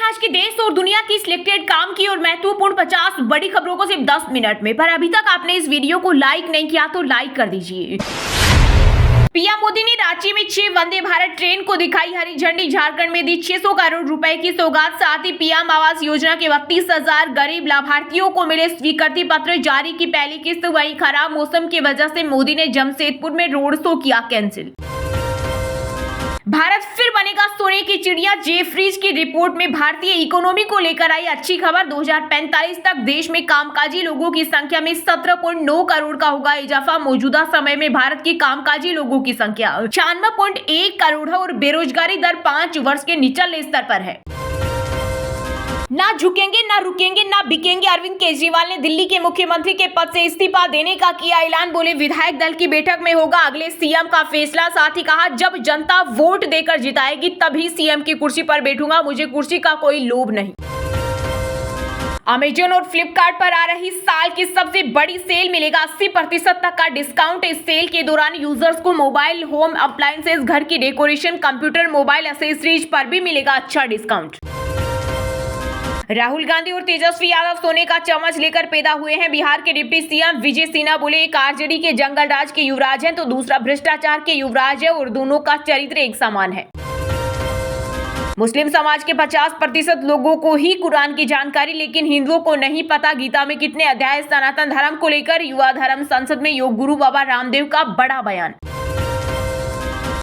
आज की देश और दुनिया की सिलेक्टेड काम की और महत्वपूर्ण 50 बड़ी खबरों को सिर्फ 10 मिनट में। पर अभी तक आपने इस वीडियो को लाइक नहीं किया तो लाइक कर दीजिए। पीएम मोदी ने रांची में 6 वंदे भारत ट्रेन को दिखाई हरी झंडी। झारखंड में दी 600 करोड़ रुपए की सौगात। साथ ही पीएम आवास योजना के 32,000 गरीब लाभार्थियों को मिले स्वीकृति पत्र। जारी की पहली किस्त। वहीं खराब मौसम की वजह से मोदी ने जमशेदपुर में रोड शो किया कैंसिल। भारत फिर बनेगा सोने की चिड़िया। जेफरीज की रिपोर्ट में भारतीय इकोनॉमी को लेकर आई अच्छी खबर। 2045 तक देश में कामकाजी लोगों की संख्या में 17.9 करोड़ का होगा इजाफा। मौजूदा समय में भारत की कामकाजी लोगों की संख्या 96.1 करोड़ है और बेरोजगारी दर 5 वर्ष के निचले स्तर पर है। ना झुकेंगे, ना रुकेंगे, ना बिकेंगे। अरविंद केजरीवाल ने दिल्ली के मुख्यमंत्री के पद से इस्तीफा देने का किया ऐलान। बोले विधायक दल की बैठक में होगा अगले सीएम का फैसला। साथ ही कहा जब जनता वोट देकर जिताएगी तभी सीएम की कुर्सी पर बैठूंगा। मुझे कुर्सी का कोई लोभ नहीं। अमेजन और फ्लिपकार्ट पर आ रही साल की सबसे बड़ी सेल। मिलेगा 80% तक का डिस्काउंट। इस सेल के दौरान यूजर्स को मोबाइल, होम अप्लायंसेस, घर की डेकोरेशन, कंप्यूटर, मोबाइल एक्सेसरीज पर भी मिलेगा अच्छा डिस्काउंट। राहुल गांधी और तेजस्वी यादव सोने का चम्मच लेकर पैदा हुए हैं। बिहार के डिप्टी सीएम विजय सिन्हा बोले एक आरजेडी के जंगल राज के युवराज हैं तो दूसरा भ्रष्टाचार के युवराज है और दोनों का चरित्र एक समान है। मुस्लिम समाज के 50% लोगों को ही कुरान की जानकारी, लेकिन हिंदुओं को नहीं पता गीता में कितने अध्याय। सनातन धर्म को लेकर युवा धर्म संसद में योग गुरु बाबा रामदेव का बड़ा बयान।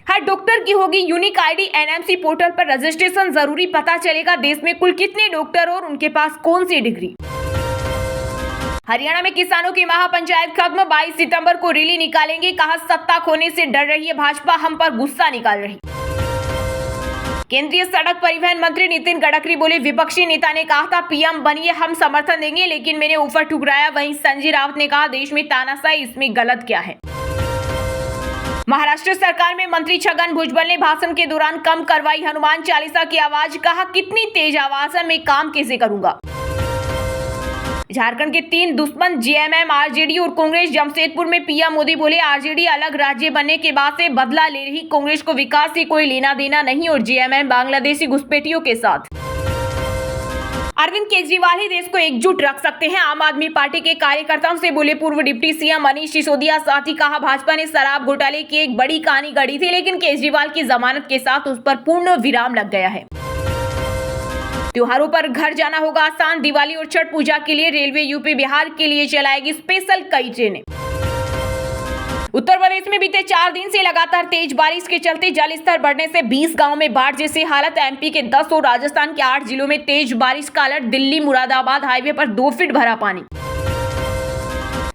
हर डॉक्टर की होगी यूनिक आईडी। एनएमसी पोर्टल पर रजिस्ट्रेशन जरूरी। पता चलेगा देश में कुल कितने डॉक्टर और उनके पास कौन सी डिग्री। हरियाणा में किसानों की महापंचायत खत्म। 22 सितंबर को रैली निकालेंगे। कहा सत्ता खोने से डर रही है भाजपा, हम पर गुस्सा निकाल रही। केंद्रीय सड़क परिवहन मंत्री नितिन गडकरी बोले विपक्षी नेता ने कहा था पीएम बनिए हम समर्थन देंगे, लेकिन मैंने ऑफर ठुकराया। वहीं संजय राउत ने कहा देश में तानाशाही, इसमें गलत क्या है। महाराष्ट्र सरकार में मंत्री छगन भुजबल ने भाषण के दौरान कम करवाई हनुमान चालीसा की आवाज। कहा कितनी तेज आवाज है, मैं काम कैसे करूंगा। झारखंड के 3 दुश्मन जेएमएम, आरजेडी और कांग्रेस जमशेदपुर में। पीएम मोदी बोले आरजेडी अलग राज्य बनने के बाद से बदला ले रही। कांग्रेस को विकास से कोई लेना देना नहीं और जेएमएम बांग्लादेशी घुसपैठियों के साथ। अरविंद केजरीवाल ही देश को एकजुट रख सकते हैं। आम आदमी पार्टी के कार्यकर्ताओं से बोले पूर्व डिप्टी सीएम मनीष सिसोदिया। साथ ही कहा भाजपा ने शराब घोटाले की एक बड़ी कहानी गढ़ी थी, लेकिन केजरीवाल की जमानत के साथ उस पर पूर्ण विराम लग गया है। त्योहारों पर घर जाना होगा आसान। दिवाली और छठ पूजा के लिए रेलवे यूपी बिहार के लिए चलाएगी स्पेशल कई ट्रेनें। उत्तर प्रदेश में बीते 4 दिन से लगातार तेज बारिश के चलते जलस्तर बढ़ने से 20 गांवों में बाढ़ जैसी हालत। एमपी के 10 और राजस्थान के 8 जिलों में तेज बारिश का अलर्ट। दिल्ली मुरादाबाद हाईवे पर 2 फीट भरा पानी।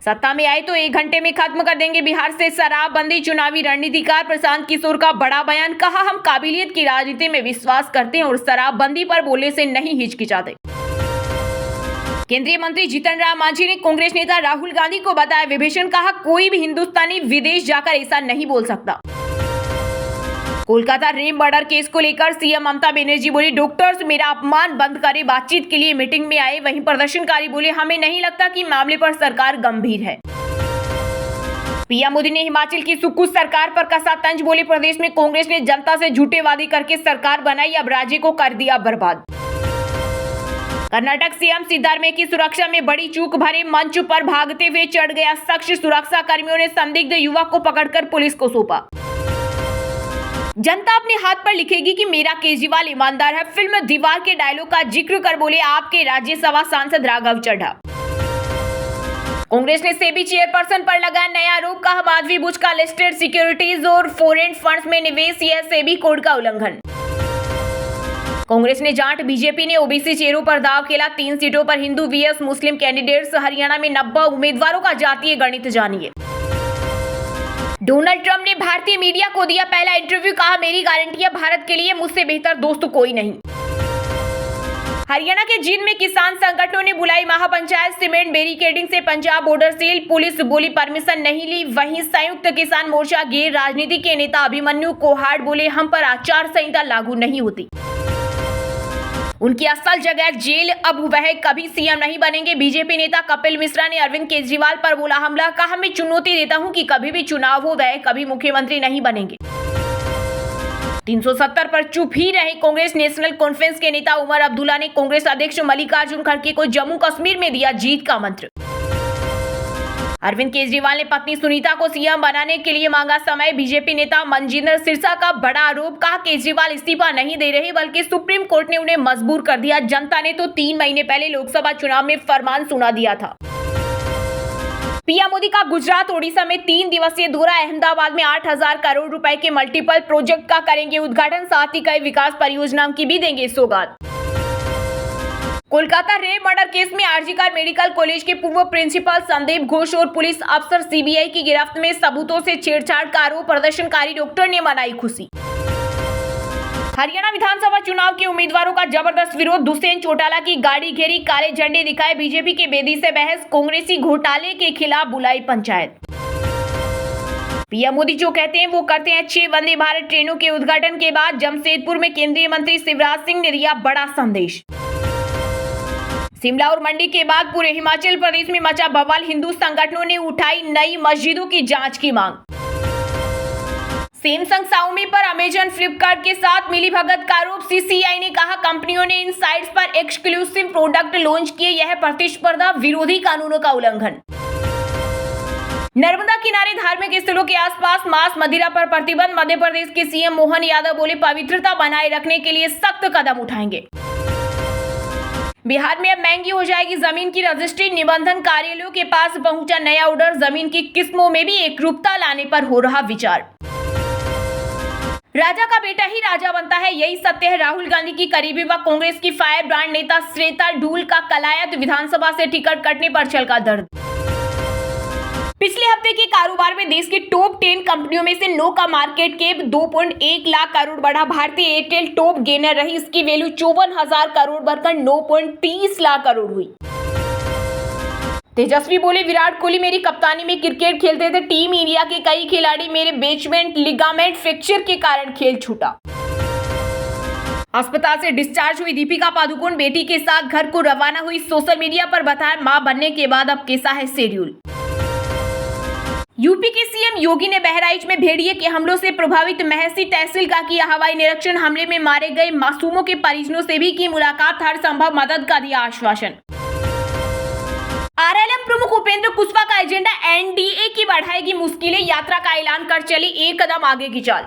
सत्ता में आए तो 1 घंटे में खत्म कर देंगे बिहार से शराबबंदी। चुनावी रणनीतिकार प्रशांत किशोर का बड़ा बयान। कहा हम काबिलियत की राजनीति में विश्वास करते हैं और शराबबंदी पर बोलने से नहीं हिचकिचाते। केंद्रीय मंत्री जीतन राम मांझी ने कांग्रेस नेता राहुल गांधी को बताया विभीषण। कहा कोई भी हिंदुस्तानी विदेश जाकर ऐसा नहीं बोल सकता। कोलकाता रेप मर्डर केस को लेकर सीएम ममता बनर्जी बोली डॉक्टर्स मेरा अपमान बंद करे, बातचीत के लिए मीटिंग में आए। वहीं प्रदर्शनकारी बोले हमें नहीं लगता कि मामले पर सरकार गंभीर है। पीएम मोदी ने हिमाचल की सुक्खू सरकार पर कसा तंज। बोले प्रदेश में कांग्रेस ने जनता से झूठे वादे करके सरकार बनाई, अब राज्य को कर दिया बर्बाद। कर्नाटक सीएम सिद्धारमैया की सुरक्षा में बड़ी चूक। भरे मंच पर भागते हुए चढ़ गया शख्स। सुरक्षा कर्मियों ने संदिग्ध युवक को पकड़कर पुलिस को सौंपा। जनता अपने हाथ पर लिखेगी कि मेरा केजरीवाल ईमानदार है। फिल्म दीवार के डायलॉग का जिक्र कर बोले आपके राज्यसभा सांसद राघव चड्ढा। कांग्रेस ने सेबी चेयरपर्सन पर लगाया नया आरोप। कहा माधवी बुच का लिस्टेड सिक्योरिटीज और फॉरेन फंड्स में निवेश, यह सेबी कोड का उल्लंघन। कांग्रेस ने जाट। बीजेपी ने ओबीसी चेहरों पर दाव खेला। 3 सीटों पर हिंदू वीएस मुस्लिम कैंडिडेट्स। हरियाणा में 90 उम्मीदवारों का जातीय गणित जानिए। डोनाल्ड ट्रंप ने भारतीय मीडिया को दिया पहला इंटरव्यू। कहा मेरी गारंटी है भारत के लिए मुझसे बेहतर दोस्त कोई नहीं। हरियाणा के जींद में किसान संगठनों ने बुलाई महापंचायत। सीमेंट बैरिकेडिंग से पंजाब बॉर्डर सील। पुलिस बोली परमिशन नहीं ली। वहीं संयुक्त किसान मोर्चा गैर राजनीति के नेता अभिमन्यु कोहाड़ बोले हम पर आचार संहिता लागू नहीं होती। उनकी असल जगह जेल, अब वह कभी सीएम नहीं बनेंगे। बीजेपी नेता कपिल मिश्रा ने अरविंद केजरीवाल पर बोला हमला। कहा मैं चुनौती देता हूं कि कभी भी चुनाव हो वह कभी मुख्यमंत्री नहीं बनेंगे। 370 पर चुप ही रहे कांग्रेस नेशनल कॉन्फ्रेंस के नेता उमर अब्दुल्ला ने कांग्रेस अध्यक्ष मल्लिकार्जुन खड़गे को जम्मू कश्मीर में दिया जीत का मंत्र। अरविंद केजरीवाल ने पत्नी सुनीता को सीएम बनाने के लिए मांगा समय। बीजेपी नेता मनजिंदर सिरसा का बड़ा आरोप, कहा केजरीवाल इस्तीफा नहीं दे रहे बल्कि सुप्रीम कोर्ट ने उन्हें मजबूर कर दिया। जनता ने तो 3 महीने पहले लोकसभा चुनाव में फरमान सुना दिया था। पीएम मोदी का गुजरात ओडिशा में 3 दिवसीय दौरा। अहमदाबाद में 8,000 करोड़ रुपए के मल्टीपल प्रोजेक्ट का करेंगे उद्घाटन, साथ ही कई विकास परियोजनाओं की भी देंगे सौगात। कोलकाता रेप मर्डर केस में आरजीकर मेडिकल कॉलेज के पूर्व प्रिंसिपल संदीप घोष और पुलिस अफसर सीबीआई की गिरफ्त में सबूतों से छेड़छाड़ का आरोप, प्रदर्शनकारी डॉक्टर ने मनाई खुशी। हरियाणा विधानसभा चुनाव के उम्मीदवारों का जबरदस्त विरोध, दुष्यंत चौटाला की गाड़ी घेरी, काले झंडे दिखाए, बीजेपी के बेदी से बहस, कांग्रेसी घोटाले के खिलाफ बुलाई पंचायत। पीएम मोदी जो कहते हैं वो करते हैं। 6 वंदे भारत ट्रेनों के उद्घाटन के बाद जमशेदपुर में केंद्रीय मंत्री शिवराज सिंह ने दिया बड़ा संदेश। शिमला और मंडी के बाद पूरे हिमाचल प्रदेश में मचा बवाल, हिंदू संगठनों ने उठाई नई मस्जिदों की जांच की मांग। सैमसंग शाओमी पर अमेजन फ्लिपकार्ट के साथ मिलीभगत का आरोप, सीसीआई ने कहा कंपनियों ने इन साइट्स पर एक्सक्लूसिव प्रोडक्ट लॉन्च किए, यह प्रतिस्पर्धा विरोधी कानूनों का उल्लंघन। नर्मदा किनारे धार्मिक स्थलों के आसपास मांस मदिरा पर प्रतिबंध, मध्य प्रदेश के सीएम मोहन यादव बोले पवित्रता बनाए रखने के लिए सख्त कदम उठाएंगे। बिहार में अब महंगी हो जाएगी जमीन की रजिस्ट्री, निबंधन कार्यालयों के पास पहुंचा नया ऑर्डर, जमीन की किस्मों में भी एकरूपता लाने पर हो रहा विचार। राजा का बेटा ही राजा बनता है, यही सत्य है। राहुल गांधी की करीबी व कांग्रेस की फायर ब्रांड नेता श्वेता ढूल का कलायत, विधानसभा से टिकट कटने पर छलका दर्द। पिछले हफ्ते के कारोबार में देश की टॉप 10 कंपनियों में से 9 का मार्केट कैप 2.1 लाख करोड़ बढ़ा। भारतीय एयरटेल टॉप गेनर रही, इसकी वैल्यू 54,000 करोड़ बढ़कर 9.30 लाख करोड़ हुई। तेजस्वी बोले विराट कोहली मेरी कप्तानी में क्रिकेट खेलते थे, टीम इंडिया के कई खिलाड़ी मेरे बेसमेंट लिगामेंट फ्रैक्चर के कारण खेल छूटा। अस्पताल से डिस्चार्ज हुई दीपिका पादुकोण बेटी के साथ घर को रवाना हुई, सोशल मीडिया पर बताया मां बनने के बाद अब कैसा है शेड्यूल। यूपी के सीएम योगी ने बहराइच में भेड़िए के हमलों से प्रभावित महसी तहसील का किया हवाई निरीक्षण, हमले में मारे गए मासूमों के परिजनों से भी की मुलाकात, हर संभव मदद का दिया आश्वासन। आरएलएम प्रमुख उपेंद्र कुशवाहा का एजेंडा एनडीए की बढ़ाएगी मुश्किलें, यात्रा का ऐलान कर चली एक कदम आगे की चाल।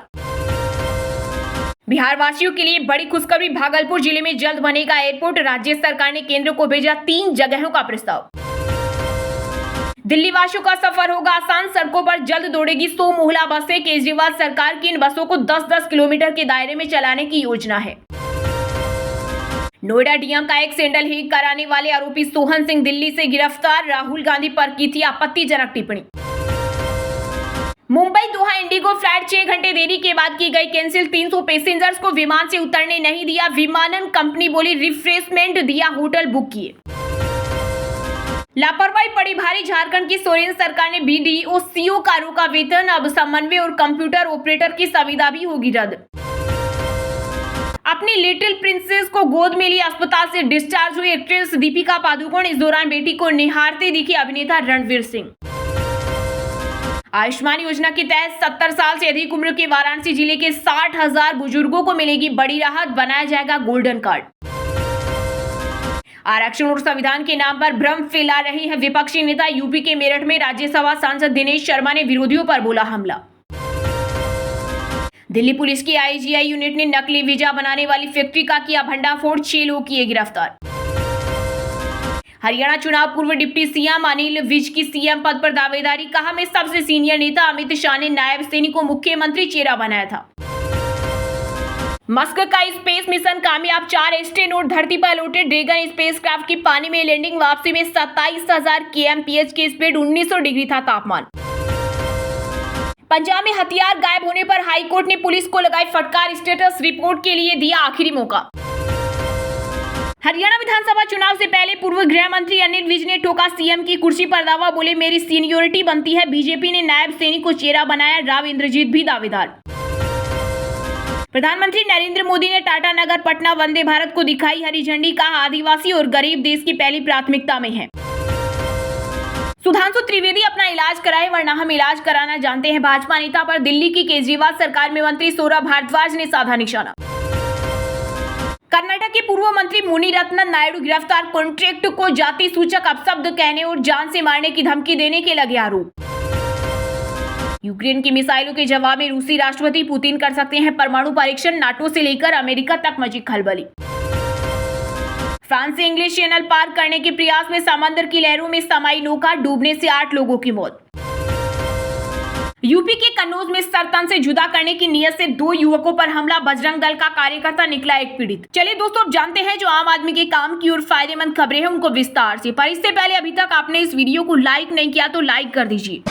बिहार वासियों के लिए बड़ी खुशखबरी, भागलपुर जिले में जल्द बनेगा एयरपोर्ट, राज्य सरकार ने केंद्र को भेजा 3 जगहों का प्रस्ताव। दिल्ली वासियों का सफर होगा आसान, सड़कों पर जल्द दौड़ेगी 100 महिला बसें, केजरीवाल सरकार की इन बसों को 10-10 किलोमीटर के दायरे में चलाने की योजना है। नोएडा डीएम का एक सैंडल हीक कराने वाले आरोपी सोहन सिंह दिल्ली से गिरफ्तार, राहुल गांधी पर की थी आपत्तिजनक टिप्पणी। मुंबई दोहा इंडिगो फ्लाइट 6 घंटे देरी के बाद की गई कैंसिल, 300 पैसेंजर्स को विमान से उतरने नहीं दिया, विमानन कंपनी बोली रिफ्रेशमेंट दिया, होटल बुक किए। लापरवाही पड़ी भारी, झारखंड की सोरेन सरकार ने बीडीओ सीओ का रोका वेतन, अब समन्वय और कंप्यूटर ऑपरेटर की संविदा भी होगी रद्द। अपनी लिटिल प्रिंसेस को गोद में लिए अस्पताल से डिस्चार्ज हुई एक्ट्रेस दीपिका पादुकोण, इस दौरान बेटी को निहारते दिखे अभिनेता रणवीर सिंह। आयुष्मान योजना के तहत 70 साल से अधिक उम्र के वाराणसी जिले के 60,000 बुजुर्गों को मिलेगी बड़ी राहत, बनाया जाएगा गोल्डन कार्ड। आरक्षण और संविधान के नाम पर भ्रम फैला रहे हैं विपक्षी नेता, यूपी के मेरठ में राज्यसभा सांसद दिनेश शर्मा ने विरोधियों पर बोला हमला। दिल्ली पुलिस की आईजीआई यूनिट ने नकली वीजा बनाने वाली फैक्ट्री का किया भंडाफोड़, 6 लोग किए गिरफ्तार। हरियाणा चुनाव पूर्व डिप्टी सीएम अनिल विज की सीएम पद पर दावेदारी, कहा मैं सबसे सीनियर नेता, अमित शाह ने नायब सैनी को मुख्यमंत्री चेहरा बनाया था। मस्क का स्पेस मिशन कामयाब, 4 एस्ट्रोनॉट धरती पर लौटे, ड्रैगन स्पेसक्राफ्ट की पानी में लैंडिंग, वापसी में 27,000 kmph की स्पीड, 1900 डिग्री था तापमान। पंजाब में हथियार गायब होने पर हाईकोर्ट ने पुलिस को लगाई फटकार, स्टेटस रिपोर्ट के लिए दिया आखिरी मौका। हरियाणा विधानसभा चुनाव से पहले पूर्व गृह मंत्री अनिल विज ने ठोका सीएम की कुर्सी पर दावा, बोले मेरी सीनियोरिटी बनती है, बीजेपी ने नायब सैनी को चेहरा बनाया, राव इंद्रजीत भी दावेदार। प्रधानमंत्री नरेंद्र मोदी ने टाटा नगर पटना वंदे भारत को दिखाई हरी झंडी, कहा आदिवासी और गरीब देश की पहली प्राथमिकता में है। सुधांशु त्रिवेदी अपना इलाज कराए वरना हम इलाज कराना जानते हैं। भाजपा नेता पर दिल्ली की केजरीवाल सरकार में मंत्री सौरभ भारद्वाज ने साधा निशाना। कर्नाटक के पूर्व मंत्री मुनिरत्न नायडू गिरफ्तार। कॉन्ट्रैक्ट को जाति सूचक अपशब्द कहने और जान से मारने की धमकी देने के लगे आरोप। यूक्रेन की मिसाइलों के जवाब में रूसी राष्ट्रपति पुतिन कर सकते हैं परमाणु परीक्षण। नाटो से लेकर अमेरिका तक मची खलबली। फ्रांस से इंग्लिश चैनल पार करने के प्रयास में समंदर की लहरों में समाई नौका, डूबने से 8 लोगों की मौत। यूपी के कन्नौज में सरतन से जुदा करने की नियत से 2 युवकों पर हमला, बजरंग दल का कार्यकर्ता निकला एक पीड़ित। चलिए दोस्तों, अब जानते हैं जो आम आदमी के काम की और फायदेमंद खबरें हैं उनको विस्तार से। पर इससे पहले अभी तक आपने इस वीडियो को लाइक नहीं किया तो लाइक कर दीजिए।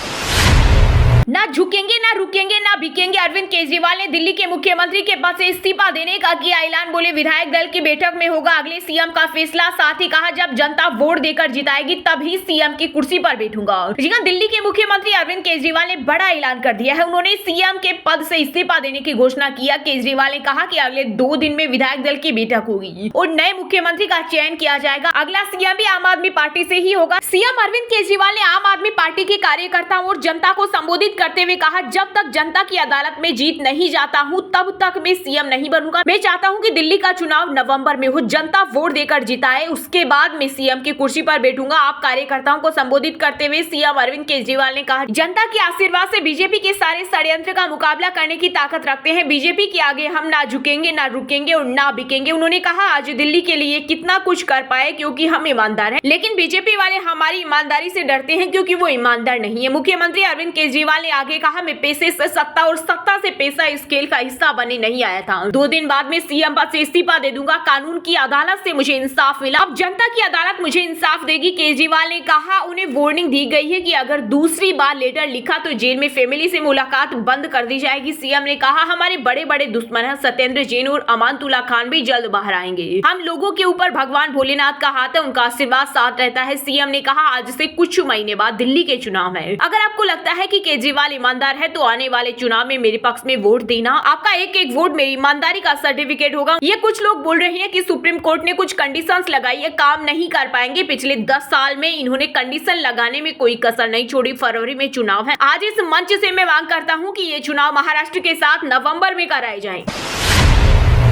ना झुकेंगे, ना रुकेंगे, ना बिकेंगे। अरविंद केजरीवाल ने दिल्ली के मुख्यमंत्री के पद से इस्तीफा देने का किया ऐलान। बोले विधायक दल की बैठक में होगा अगले सीएम का फैसला। साथ ही कहा जब जनता वोट देकर जिताएगी तभी सीएम की कुर्सी पर बैठूंगा। जी हां, दिल्ली के मुख्यमंत्री अरविंद केजरीवाल ने बड़ा ऐलान कर दिया है। उन्होंने सीएम के पद से इस्तीफा देने की घोषणा किया। केजरीवाल ने कहा कि अगले 2 दिन में विधायक दल की बैठक होगी और नए मुख्यमंत्री का चयन किया जाएगा। अगला सीएम भी आम आदमी पार्टी से ही होगा। सीएम अरविंद केजरीवाल ने आम आदमी पार्टी के कार्यकर्ताओं और जनता को संबोधित करते हुए कहा, जब तक जनता की अदालत में जीत नहीं जाता हूं तब तक मैं सीएम नहीं बनूंगा। मैं चाहता हूं कि दिल्ली का चुनाव नवंबर में हो, जनता वोट देकर जिताए, उसके बाद मैं सीएम की कुर्सी पर बैठूंगा। आप कार्यकर्ताओं को संबोधित करते हुए सीएम अरविंद केजरीवाल ने कहा, जनता के आशीर्वाद से बीजेपी के सारे षड्यंत्र का मुकाबला करने की ताकत रखते हैं। बीजेपी के आगे हम ना झुकेंगे, ना रुकेंगे और ना बिकेंगे। उन्होंने कहा आज दिल्ली के लिए कितना कुछ कर पाए क्योंकि हम ईमानदार हैं, लेकिन बीजेपी वाले हमारी ईमानदारी से डरते हैं क्योंकि वो ईमानदार नहीं है। मुख्यमंत्री अरविंद केजरीवाल ने आगे कहा, मैं पैसे से सत्ता और सत्ता से पैसा इस खेल का हिस्सा बने नहीं आया था। 2 दिन बाद में सीएम पद से इस्तीफा दे दूंगा। कानून की अदालत से मुझे इंसाफ मिला, अब जनता की अदालत मुझे इंसाफ देगी। केजरीवाल ने कहा उन्हें वार्निंग दी गई है कि अगर दूसरी बार लेटर लिखा तो जेल में फैमिली से मुलाकात बंद कर दी जाएगी। सीएम ने कहा हमारे बड़े बड़े दुश्मन हैं, सत्येंद्र जैन और अमानतुल्ला खान भी जल्द बाहर आएंगे। हम लोगों के ऊपर भगवान भोलेनाथ का हाथ है, उनका आशीर्वाद साथ रहता है। सीएम ने कहा आज से कुछ महीने बाद दिल्ली के चुनाव है। अगर आपको लगता है कि केजरीवाल ईमानदार है तो आने वाले चुनाव में मेरे पक्ष में वोट देना। आपका एक एक वोट मेरी ईमानदारी का सर्टिफिकेट होगा। ये कुछ लोग बोल रहे हैं कि सुप्रीम कोर्ट ने कुछ कंडीशंस लगाई है, काम नहीं कर पाएंगे। पिछले 10 साल में इन्होंने कंडीशन लगाने में कोई कसर नहीं छोड़ी। फरवरी में चुनाव है। आज इस मंच से मैं मांग करता हूं कि ये चुनाव महाराष्ट्र के साथ नवंबर में कराए जाएं।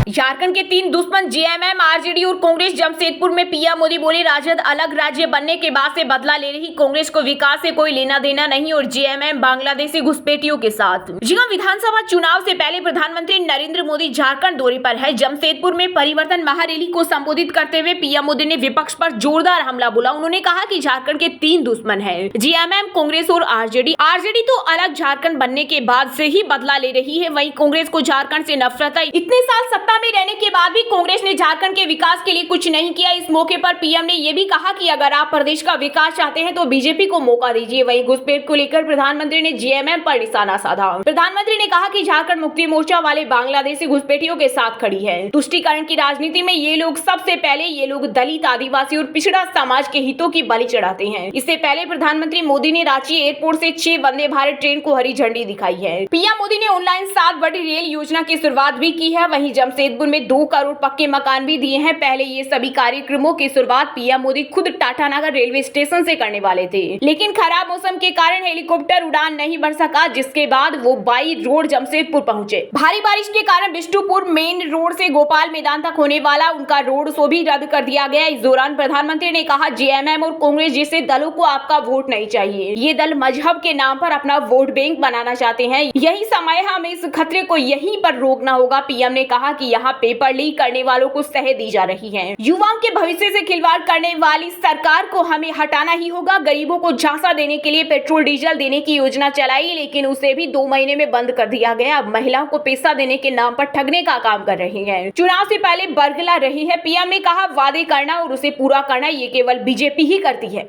झारखंड के 3 दुश्मन जेएमएम, आरजेडी और कांग्रेस जमशेदपुर में पीएम मोदी बोले राजद अलग राज्य बनने के बाद से बदला ले रही कांग्रेस को विकास से कोई लेना देना नहीं और जेएमएम बांग्लादेशी घुसपैठियों के साथ। जी हां, विधानसभा चुनाव से पहले प्रधानमंत्री नरेंद्र मोदी झारखंड दौरे पर है। जमशेदपुर में परिवर्तन महारैली को संबोधित करते हुए पीएम मोदी ने विपक्ष पर जोरदार हमला बोला। उन्होंने कहा कि झारखंड के 3 दुश्मन है, जेएमएम, कांग्रेस और आरजेडी। आरजेडी तो अलग झारखंड बनने के बाद से ही बदला ले रही है, वहीं कांग्रेस को झारखंड से नफरत है। इतने साल सत्ता में रहने के बाद भी कांग्रेस ने झारखंड के विकास के लिए कुछ नहीं किया। इस मौके पर पीएम ने यह भी कहा कि अगर आप प्रदेश का विकास चाहते हैं तो बीजेपी को मौका दीजिए। वहीं घुसपैठ को लेकर प्रधानमंत्री ने जेएमएम पर निशाना साधा। प्रधानमंत्री ने कहा कि झारखंड मुक्ति मोर्चा वाले बांग्लादेशी घुसपैठियों के साथ खड़ी है। तुष्टीकरण की राजनीति में ये लोग सबसे पहले ये लोग दलित, आदिवासी और पिछड़ा समाज के हितों की बलि चढ़ाते हैं। इससे पहले प्रधानमंत्री मोदी ने रांची एयरपोर्ट से 6 वंदे भारत ट्रेन को हरी झंडी दिखाई है। पीएम मोदी ने ऑनलाइन 7 बड़ी रेल योजना की शुरुआत भी की है। वहीं जमशेदपुर में 2 करोड़ पक्के मकान भी दिए हैं। पहले ये सभी कार्यक्रमों की शुरुआत पीएम मोदी खुद टाटानगर रेलवे स्टेशन से करने वाले थे, लेकिन खराब मौसम के कारण हेलीकॉप्टर उड़ान नहीं भर सका, जिसके बाद वो बाई रोड जमशेदपुर पहुंचे। भारी बारिश के कारण बिष्टुपुर मेन रोड से गोपाल मैदान तक होने वाला उनका रोड शो भी रद्द कर दिया गया। इस दौरान प्रधानमंत्री ने कहा जेएमएम और कांग्रेस जैसे दलों को आपका वोट नहीं चाहिए। ये दल मजहब के नाम पर अपना वोट बैंक बनाना चाहते हैं। यही समय है, हमें इस खतरे को यहीं पर रोकना होगा। पीएम ने कहा कि यहाँ पेपर लीक करने वालों को सह दी जा रही है। युवाओं के भविष्य से खिलवाड़ करने वाली सरकार को हमें हटाना ही होगा। गरीबों को झांसा देने के लिए पेट्रोल डीजल देने की योजना चलाई, लेकिन उसे भी 2 महीने में बंद कर दिया गया। अब महिलाओं को पैसा देने के नाम पर ठगने का काम कर रही है। चुनाव से पहले बरगला रही है। पीएम ने कहा वादे करना और उसे पूरा करना ये केवल बीजेपी ही करती है।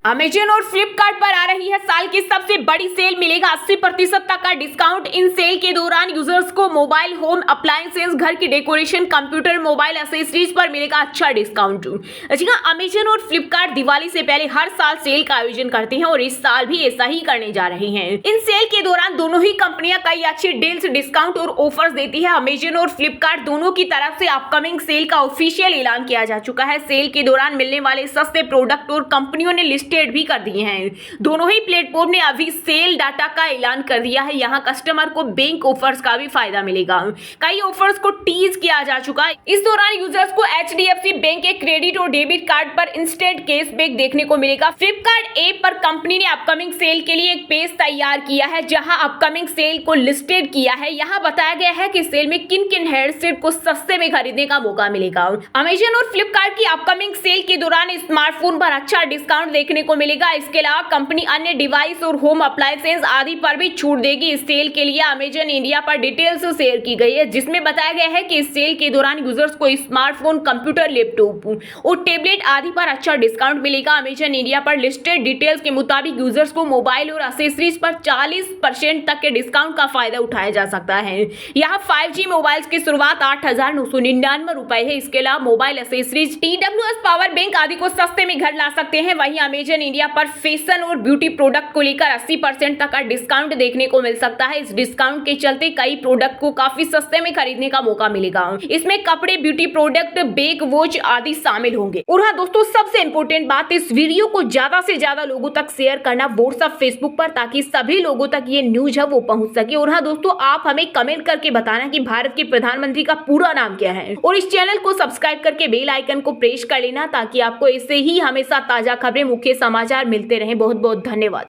अमेजन और फ्लिपकार्ट पर आ रही है साल की सबसे बड़ी सेल। मिलेगा 80% तक का डिस्काउंट। इन सेल के दौरान यूजर्स को मोबाइल, होम अप्लायंसेस, घर की डेकोरेशन, कंप्यूटर, मोबाइल एक्सेसरीज पर मिलेगा अच्छा डिस्काउंट। जी हां, अमेजन और फ्लिपकार्ट दिवाली से पहले हर साल सेल का आयोजन करते हैं और इस साल भी ऐसा ही करने जा रहे हैं। इन सेल के दौरान दोनों ही कंपनियां कई अच्छी डील्स, डिस्काउंट और ऑफर्स देती है। अमेजन और फ्लिपकार्ट दोनों की तरफ से अपकमिंग सेल का ऑफिशियल ऐलान किया जा चुका है। सेल के दौरान मिलने वाले सस्ते प्रोडक्ट और कंपनियों ने लिस्ट लिस्टेड भी कर दिए हैं। दोनों ही प्लेटफॉर्म ने अभी सेल डाटा का ऐलान कर दिया है। यहाँ कस्टमर को बैंक ऑफर्स का भी फायदा मिलेगा। कई ऑफर्स को टीज किया जा चुका है। इस दौरान यूजर्स को HDFC बैंक के क्रेडिट और डेबिट कार्ड पर इंस्टेंट कैशबैक देखने को मिलेगा। फ्लिपकार्ट ऐप पर कंपनी ने अपकमिंग सेल के लिए एक पेज तैयार किया है, जहां अपकमिंग सेल को लिस्टेड किया है। यहां बताया गया है कि सेल में किन किन हेडसेट को सस्ते में खरीदने का मौका मिलेगा। अमेजन और फ्लिपकार्ट की अपकमिंग सेल के दौरान स्मार्टफोन पर अच्छा डिस्काउंट देखने को मिलेगा। इसके अलावा कंपनी अन्य डिवाइस और होम अप्लायंसेस आदि पर भी छूट देगी। इस सेल के लिए अमेजन इंडिया पर डिटेल्स शेयर की गई है, जिसमें बताया गया है कि इस सेल के दौरान यूजर्स को स्मार्टफोन, कंप्यूटर, लैपटॉप और टैबलेट आदि पर अच्छा डिस्काउंट मिलेगा। अमेजन इंडिया पर लिस्टेड डिटेल्स के मुताबिक यूजर्स को मोबाइल और एक्सेसरीज पर 40% तक के डिस्काउंट का फायदा उठाया जा सकता है। यहाँ 5G मोबाइल्स की शुरुआत 8,999 रुपए है। इसके अलावा mobile accessories, TWS power bank आदि को सस्ते में घर ला सकते हैं। वहीं अमेजन इंडिया पर फैशन और ब्यूटी प्रोडक्ट को लेकर 80% तक का डिस्काउंट देखने को मिल सकता है। इस डिस्काउंट के चलते कई प्रोडक्ट को काफी सस्ते में खरीदने का मौका मिलेगा। इसमें कपड़े, ब्यूटी प्रोडक्ट, बैग, वॉच आदि शामिल होंगे। और हाँ दोस्तों, सबसे इंपॉर्टेंट बात, इस वीडियो को ज्यादा से ज्यादा लोगों तक शेयर करना व्हाट्सएप, फेसबुक पर, ताकि सभी लोगों तक ये न्यूज है वो पहुंच सके। और हाँ दोस्तों, आप हमें कमेंट करके बताना कि भारत के प्रधानमंत्री का पूरा नाम क्या है, और इस चैनल को सब्सक्राइब करके बेल आइकन को प्रेस कर लेना, ताकि आपको इससे ही हमेशा ताजा खबरें, मुख्य समाचार मिलते रहे। बहुत बहुत धन्यवाद।